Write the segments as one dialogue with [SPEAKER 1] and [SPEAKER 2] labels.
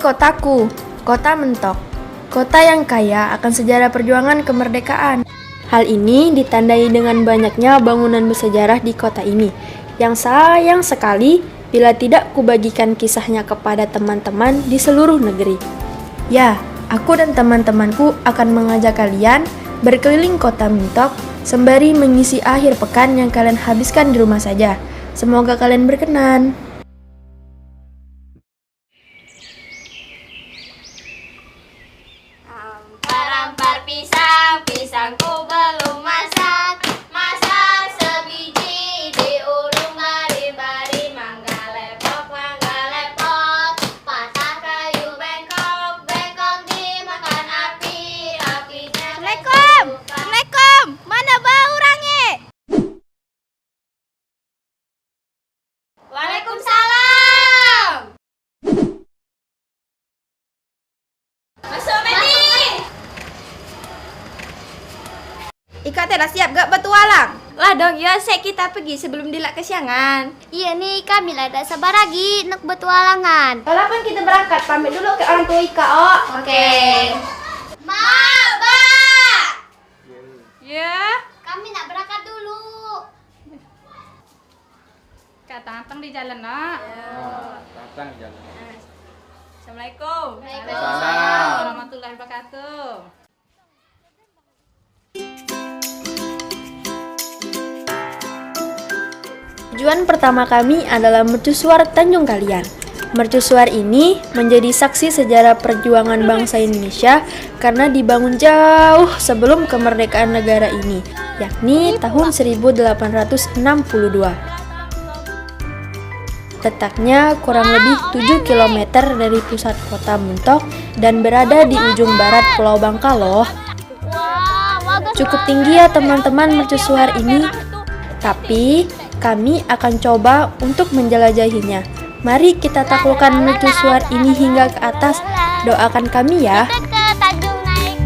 [SPEAKER 1] kotaku, Kota Mentok. Kota yang kaya akan sejarah perjuangan kemerdekaan. Hal ini ditandai dengan banyaknya bangunan bersejarah di kota ini, yang sayang sekali bila tidak kubagikan kisahnya kepada teman-teman di seluruh negeri. Ya, aku dan teman-temanku akan mengajak kalian berkeliling Kota Mentok sembari mengisi akhir pekan yang kalian habiskan di rumah saja. Semoga kalian berkenan.
[SPEAKER 2] Ampar-ampar pisang, pisangku belum masak. Masak sebiji diulung bari-bari. Mangga lepok, patah kayu bengkok, bengkok dimakan api, apinya.
[SPEAKER 3] Assalamualaikum, mana bau range?
[SPEAKER 2] Waalaikumsalam. Masuk Medi.
[SPEAKER 3] Ika teh dah siap gak bertualang?
[SPEAKER 2] Lah dong, ya sek kita pergi sebelum dilak kesiangan.
[SPEAKER 4] Iya nih, kami lah tak sabar lagi nak bertualangan.
[SPEAKER 3] Walaupun kita berangkat, pamit dulu ke orang tua Ika, oh.
[SPEAKER 2] Oke.
[SPEAKER 4] Mak, Ba!
[SPEAKER 2] Ya,
[SPEAKER 4] Kami nak berangkat dulu.
[SPEAKER 2] datang di jalan, nak.
[SPEAKER 5] Datang jalan.
[SPEAKER 2] Assalamualaikum.
[SPEAKER 5] Waalaikumsalam.
[SPEAKER 2] Warahmatullahi wabarakatuh.
[SPEAKER 1] Tujuan pertama kami adalah mercusuar Tanjung Kalian. Mercusuar ini menjadi saksi sejarah perjuangan bangsa Indonesia karena dibangun jauh sebelum kemerdekaan negara ini, yakni tahun 1862. Letaknya kurang lebih 7 km dari pusat kota Mentok dan berada di ujung barat Pulau Bangka loh. Cukup tinggi ya teman-teman mercusuar ini, tapi kami akan coba untuk menjelajahinya. Mari kita taklukkan mercusuar ini hingga ke atas. Doakan kami ya.
[SPEAKER 4] Kita ke Tanjung naik.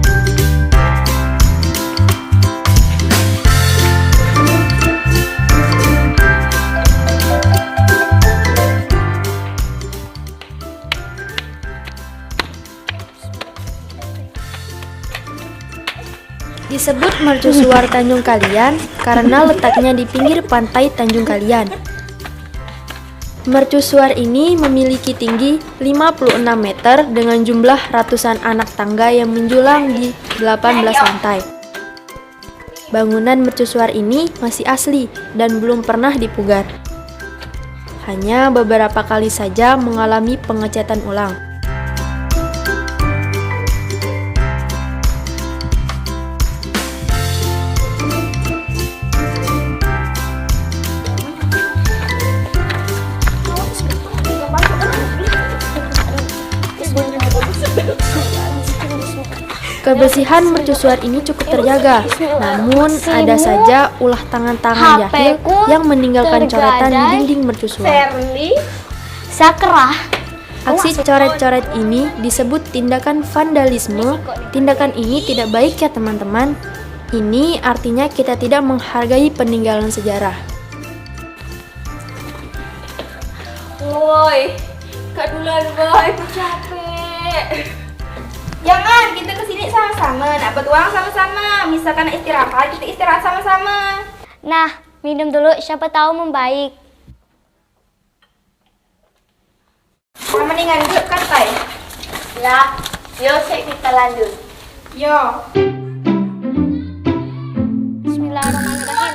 [SPEAKER 1] Disebut mercusuar Tanjung Kalian karena letaknya di pinggir pantai Tanjung Kalian. Mercusuar ini memiliki tinggi 56 meter dengan jumlah ratusan anak tangga yang menjulang di 18 lantai. Bangunan mercusuar ini masih asli dan belum pernah dipugar. Hanya beberapa kali saja mengalami pengecatan ulang. Kebersihan mercusuar ini cukup terjaga, namun ada saja ulah tangan-tangan jahil yang meninggalkan coretan di dinding mercusuar.
[SPEAKER 4] Sakrah.
[SPEAKER 1] Aksi coret-coret ini disebut tindakan vandalisme. Tindakan ini tidak baik ya teman-teman. Ini artinya kita tidak menghargai peninggalan sejarah.
[SPEAKER 2] Woi, Kak duluan, boy, aku capek.
[SPEAKER 3] Jangan, kita kesini sama-sama, nak bertualang sama-sama. Misalkan nak istirahat, kita istirahat sama-sama.
[SPEAKER 4] Nah, minum dulu, siapa tahu membaik.
[SPEAKER 3] Sama dengan duduk kan, Tay?
[SPEAKER 2] Ya, yuk sek kita lanjut.
[SPEAKER 3] Yo.
[SPEAKER 4] Bismillahirrahmanirrahim.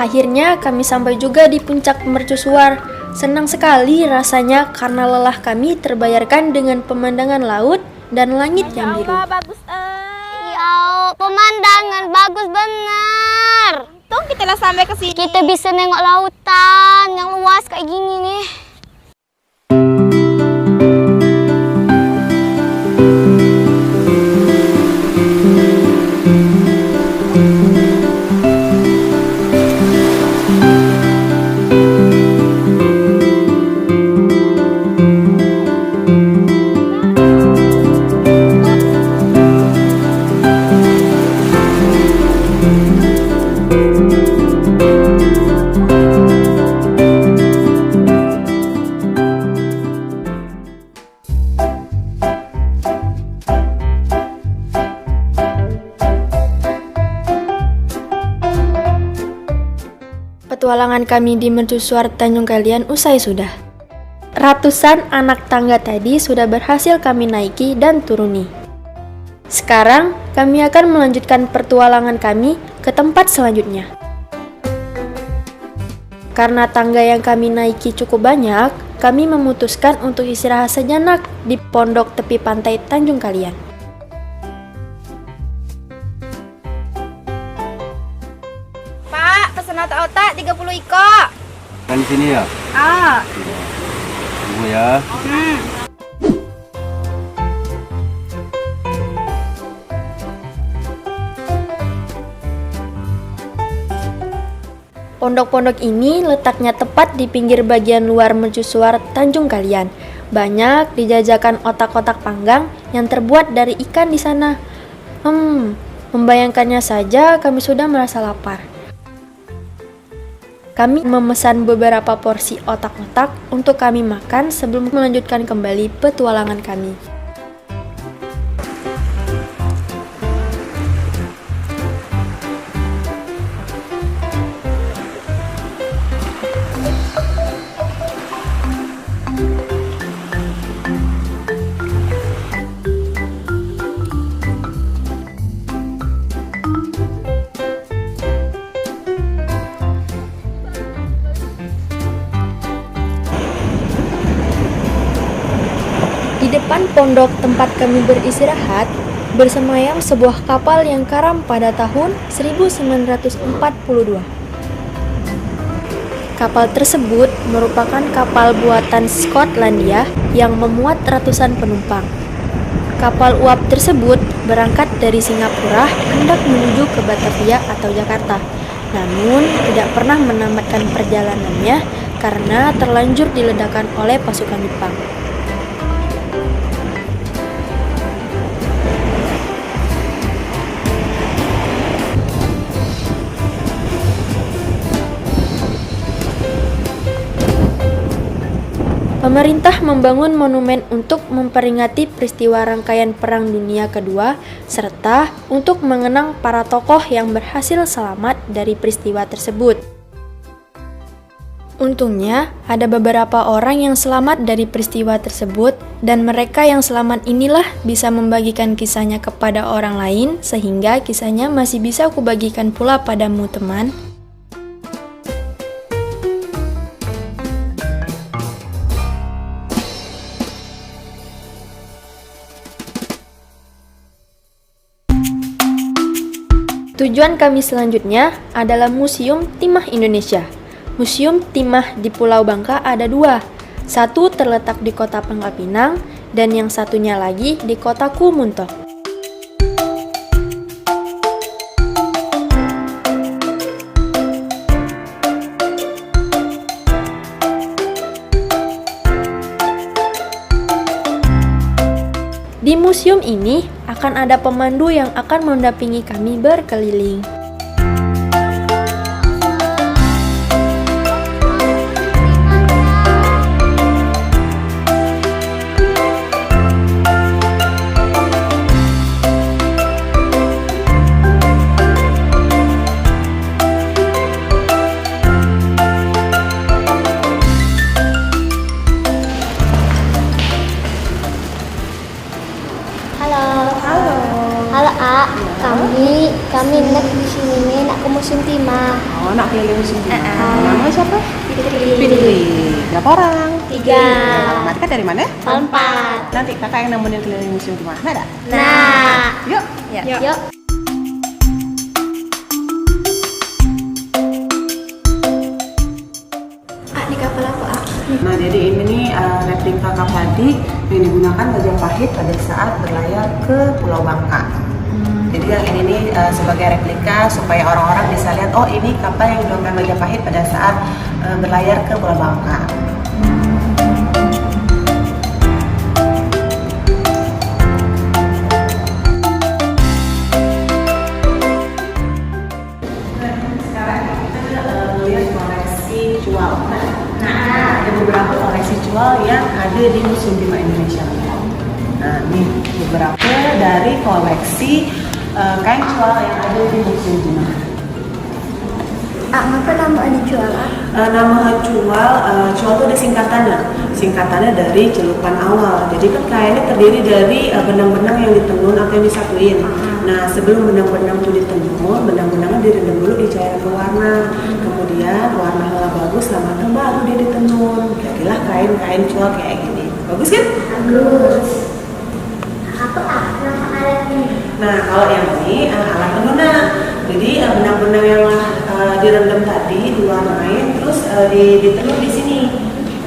[SPEAKER 1] Akhirnya kami sampai juga di puncak mercusuar. Senang sekali rasanya karena lelah kami terbayarkan dengan pemandangan laut dan langit yang biru.
[SPEAKER 3] Bagus,
[SPEAKER 4] Ya, pemandangan bagus benar.
[SPEAKER 3] Untung kita lah sampai ke sini.
[SPEAKER 4] Kita bisa nengok lautan yang luas kayak gini nih.
[SPEAKER 1] petualangan kami di mercusuar Tanjung Kalian usai sudah. Ratusan anak tangga tadi sudah berhasil kami naiki dan turuni. Sekarang, kami akan melanjutkan petualangan kami ke tempat selanjutnya. Karena tangga yang kami naiki cukup banyak, kami memutuskan untuk istirahat sejenak di pondok tepi pantai Tanjung Kalian.
[SPEAKER 3] Pak, pesen otak-otak 30 iko.
[SPEAKER 5] Kan di sini ya?
[SPEAKER 3] Ah.
[SPEAKER 5] Tunggu ya.
[SPEAKER 1] Pondok-pondok ini letaknya tepat di pinggir bagian luar mercusuar Tanjung Kalian. Banyak dijajakan otak-otak panggang yang terbuat dari ikan di sana. Membayangkannya saja kami sudah merasa lapar. Kami memesan beberapa porsi otak-otak untuk kami makan sebelum melanjutkan kembali petualangan kami. Di depan pondok tempat kami beristirahat, bersemayam sebuah kapal yang karam pada tahun 1942. Kapal tersebut merupakan kapal buatan Skotlandia yang memuat ratusan penumpang. Kapal uap tersebut berangkat dari Singapura hendak menuju ke Batavia atau Jakarta, namun tidak pernah menamatkan perjalanannya karena terlanjur diledakkan oleh pasukan Jepang. Pemerintah membangun monumen untuk memperingati peristiwa rangkaian Perang Dunia Kedua, serta untuk mengenang para tokoh yang berhasil selamat dari peristiwa tersebut. Untungnya, ada beberapa orang yang selamat dari peristiwa tersebut, dan mereka yang selamat inilah bisa membagikan kisahnya kepada orang lain, sehingga kisahnya masih bisa kubagikan pula padamu, teman. Tujuan kami selanjutnya adalah Museum Timah Indonesia. Museum Timah di Pulau Bangka ada dua. Satu terletak di kota Pangkal Pinang, dan yang satunya lagi di kota Kumuntok. Di museum ini akan ada pemandu yang akan mendampingi kami berkeliling.
[SPEAKER 4] Halo A, kami nak di sini nih, nak ke Museum Timah.
[SPEAKER 6] Oh, nak keliling museum Timah. Namanya siapa?
[SPEAKER 4] Fitri.
[SPEAKER 6] Berapa orang?
[SPEAKER 4] 3.
[SPEAKER 6] Nanti kan dari mana?
[SPEAKER 4] 4.
[SPEAKER 6] Nanti kakak yang nemenin keliling museum Timah. Ada?
[SPEAKER 4] Nah,
[SPEAKER 6] Yuk.
[SPEAKER 4] yuk.
[SPEAKER 1] Di kapal apa,
[SPEAKER 6] Nah, jadi ini nih replika kapal yang digunakan Majapahit pada saat berlayar ke Pulau Bangka. Jadi yang ini nih sebagai replika supaya orang-orang bisa lihat, oh ini kapal yang digunakan Majapahit pada saat berlayar ke Pulau Bangka. Sekarang kita melihat koleksi cual. Nah, ada beberapa koleksi cual yang ada di Museum Timah Indonesia. Nah, ini beberapa dari koleksi kain cual yang ada di Museum Timah.
[SPEAKER 4] Ngapa nama dijual?
[SPEAKER 6] Nama cual itu ada singkatannya dari celupan awal. Jadi kan kainnya terdiri dari benang-benang yang ditenun atau yang disatuin. Nah, sebelum benang-benang itu ditenun, benang-benangnya direndam dulu di cairan pewarna. Kemudian warna bagus, lama baru dia ditenun. Jadilah kain cual kayak gini. Bagus kan?
[SPEAKER 4] Bagus. Apa nama alat ini?
[SPEAKER 6] Nah, kalau yang ini alat penenun. Jadi benang-benang yang direndam tadi diwarnain terus ditenun di sini.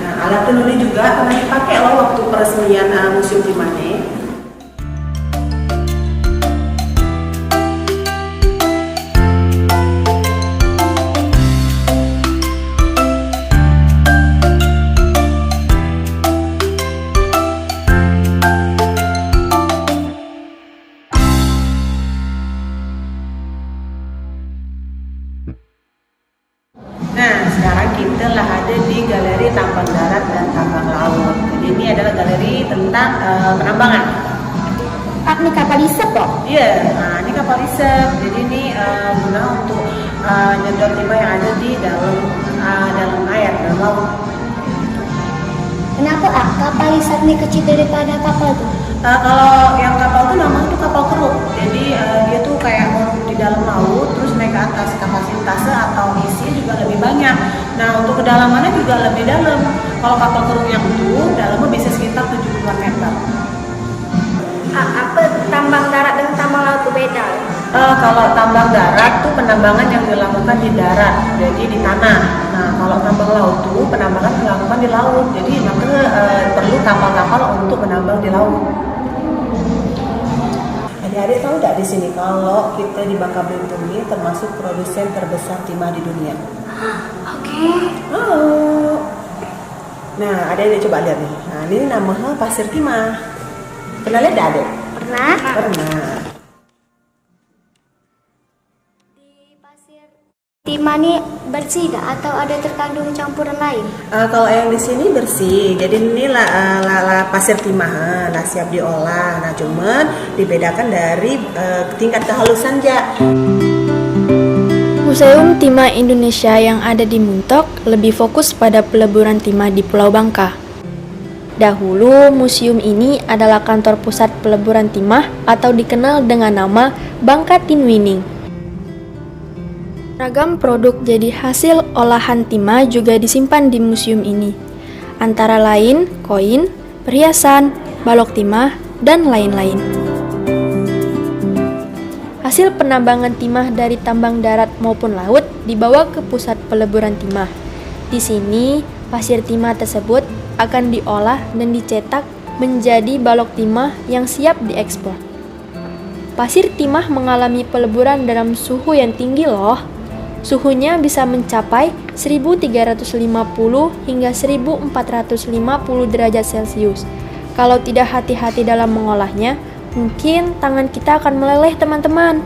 [SPEAKER 6] Nah, alat tenunnya juga pernah dipakai loh waktu peresmian Museum Timane. Nah, sekarang kita lah ada di Galeri Tambang Darat dan Tambang Laut. Jadi ini adalah galeri tentang penambangan.
[SPEAKER 4] Ini kapal isep kok?
[SPEAKER 6] Iya, nah ini kapal riset. Jadi ini guna untuk nyedot timah yang ada di dalam air, dalam laut.
[SPEAKER 4] Kenapa kapal isep ini kecil daripada kapal tuh?
[SPEAKER 6] Kalau yang kapal itu namanya tuh kapal keruk. Jadi dia tuh kayak mau di dalam laut, terus naik ke atas, kapasitasnya atau isi juga lebih banyak. Nah, untuk kedalamannya juga lebih dalam. Kalau kapal keruk yang itu dalamnya bisa sekitar 70-an meter.
[SPEAKER 3] Apa tambang darat dan tambang laut itu beda?
[SPEAKER 6] Kalau tambang darat tuh penambangan yang dilakukan di darat, jadi di tanah. Nah, kalau tambang laut tuh penambangan dilakukan di laut, jadi maka perlu kapal-kapal untuk menambang di laut. Adik-adik tahu nggak di sini kalau kita di Bangka Belitung ini termasuk produsen terbesar timah di dunia?
[SPEAKER 4] Oke.
[SPEAKER 6] Oh. Nah, adik-adik coba lihat nih. Nah, ini namanya pasir timah. Pernah lihat nggak, adik?
[SPEAKER 4] Pernah?
[SPEAKER 6] Pernah.
[SPEAKER 4] Timah ini bersih gak atau ada terkandung campuran lain?
[SPEAKER 6] Kalau yang di sini bersih, jadi ini pasir timah, lah siap diolah. Nah, cuman dibedakan dari tingkat kehalusan ja.
[SPEAKER 1] Museum Timah Indonesia yang ada di Muntok lebih fokus pada peleburan timah di Pulau Bangka. Dahulu, museum ini adalah kantor pusat peleburan timah atau dikenal dengan nama Bangka Tinwining. Ragam produk jadi hasil olahan timah juga disimpan di museum ini, antara lain koin, perhiasan, balok timah, dan lain-lain. Hasil penambangan timah dari tambang darat maupun laut dibawa ke pusat peleburan timah. Di sini, pasir timah tersebut akan diolah dan dicetak menjadi balok timah yang siap diekspor. Pasir timah mengalami peleburan dalam suhu yang tinggi loh. Suhunya bisa mencapai 1350 hingga 1450 derajat Celcius. Kalau tidak hati-hati dalam mengolahnya, mungkin tangan kita akan meleleh, teman-teman.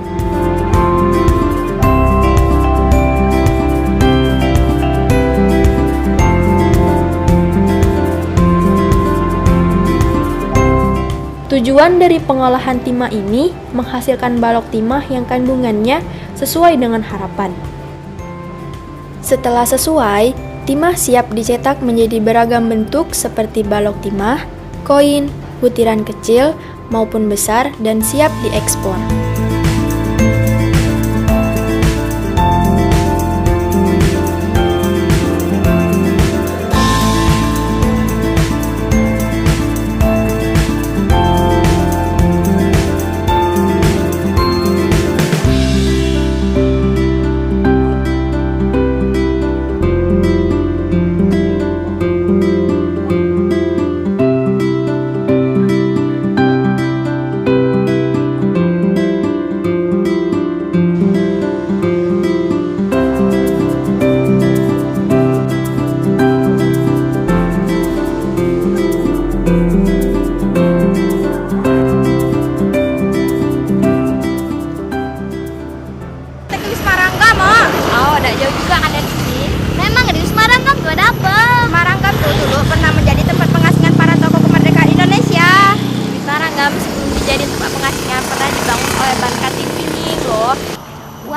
[SPEAKER 1] Tujuan dari pengolahan timah ini menghasilkan balok timah yang kandungannya sesuai dengan harapan. Setelah sesuai, timah siap dicetak menjadi beragam bentuk seperti balok timah, koin, butiran kecil maupun besar dan siap diekspor.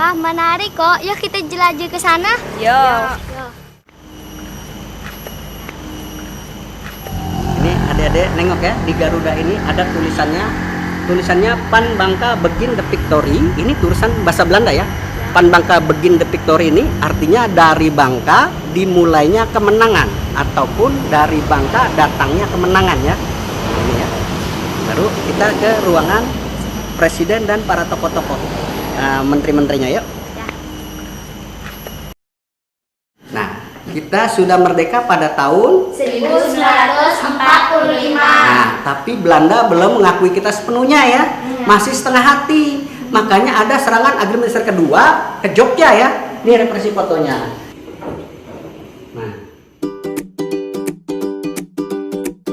[SPEAKER 4] Wah, menarik kok. Yuk kita jelajah ke sana.
[SPEAKER 3] Yo.
[SPEAKER 7] Ini adik-adik nengok ya, di Garuda ini ada tulisannya Pan Bangka Begin the Victory. Ini tulisan bahasa Belanda ya. Pan Bangka Begin the Victory ini artinya dari Bangka dimulainya kemenangan, ataupun dari Bangka datangnya kemenangan ya. Ini ya. Baru kita ke ruangan presiden dan para tokoh-tokoh, menteri-menterinya yuk. Nah, kita sudah merdeka pada tahun
[SPEAKER 4] 1945.
[SPEAKER 7] Nah, tapi Belanda belum mengakui kita sepenuhnya ya, masih setengah hati. Makanya ada serangan Agrimensir kedua ke Jogja ya. Ini represi fotonya. Nah,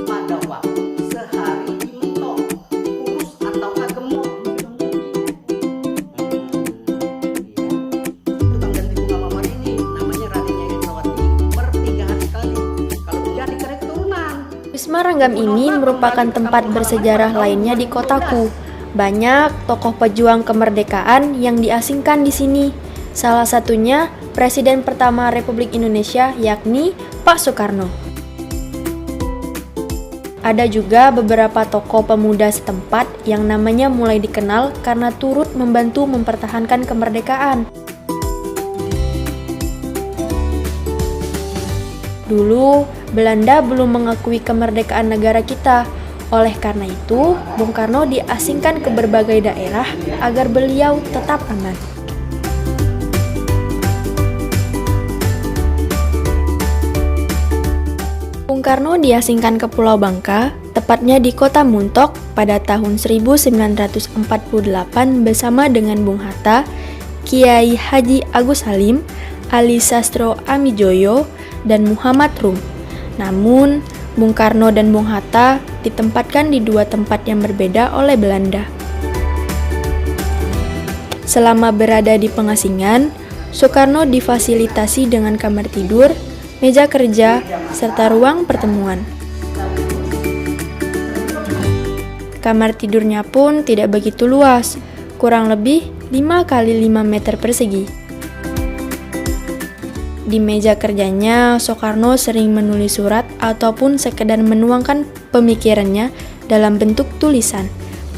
[SPEAKER 7] pada waktu sehari mentok, kurus atau gemuk. Tukang ganti bunga mawar ini namanya Raden Yayasawati. Per 3 hari sekali. Kalau hujan dikira keturunan.
[SPEAKER 1] Wisma Ranggam ini merupakan tempat bersejarah lainnya di kotaku. Banyak tokoh pejuang kemerdekaan yang diasingkan di sini. Salah satunya Presiden pertama Republik Indonesia, yakni Pak Soekarno. Ada juga beberapa tokoh pemuda setempat yang namanya mulai dikenal karena turut membantu mempertahankan kemerdekaan. Dulu, Belanda belum mengakui kemerdekaan negara kita. Oleh karena itu, Bung Karno diasingkan ke berbagai daerah agar beliau tetap aman. Bung Karno diasingkan ke Pulau Bangka, tepatnya di Kota Muntok pada tahun 1948 bersama dengan Bung Hatta, Kiai Haji Agus Salim, Ali Sastro Amijoyo, dan Muhammad Rum. Namun, Bung Karno dan Bung Hatta ditempatkan di dua tempat yang berbeda oleh Belanda. Selama berada di pengasingan, Soekarno difasilitasi dengan kamar tidur, meja kerja, serta ruang pertemuan. Kamar tidurnya pun tidak begitu luas, kurang lebih 5 kali 5 meter persegi. Di meja kerjanya, Soekarno sering menulis surat ataupun sekedar menuangkan pemikirannya dalam bentuk tulisan.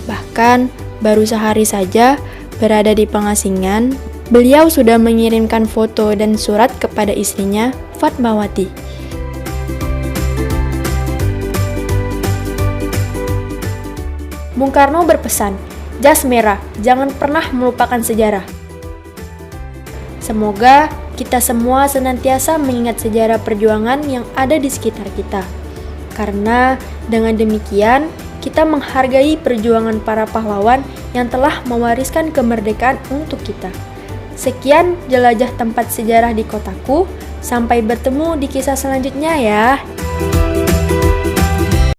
[SPEAKER 1] Bahkan, baru sehari saja berada di pengasingan, beliau sudah mengirimkan foto dan surat kepada istrinya, Fatmawati. Bung Karno berpesan, jas merah, jangan pernah melupakan sejarah. Semoga kita semua senantiasa mengingat sejarah perjuangan yang ada di sekitar kita. Karena dengan demikian, kita menghargai perjuangan para pahlawan yang telah mewariskan kemerdekaan untuk kita. Sekian jelajah tempat sejarah di kotaku, sampai bertemu di kisah selanjutnya ya.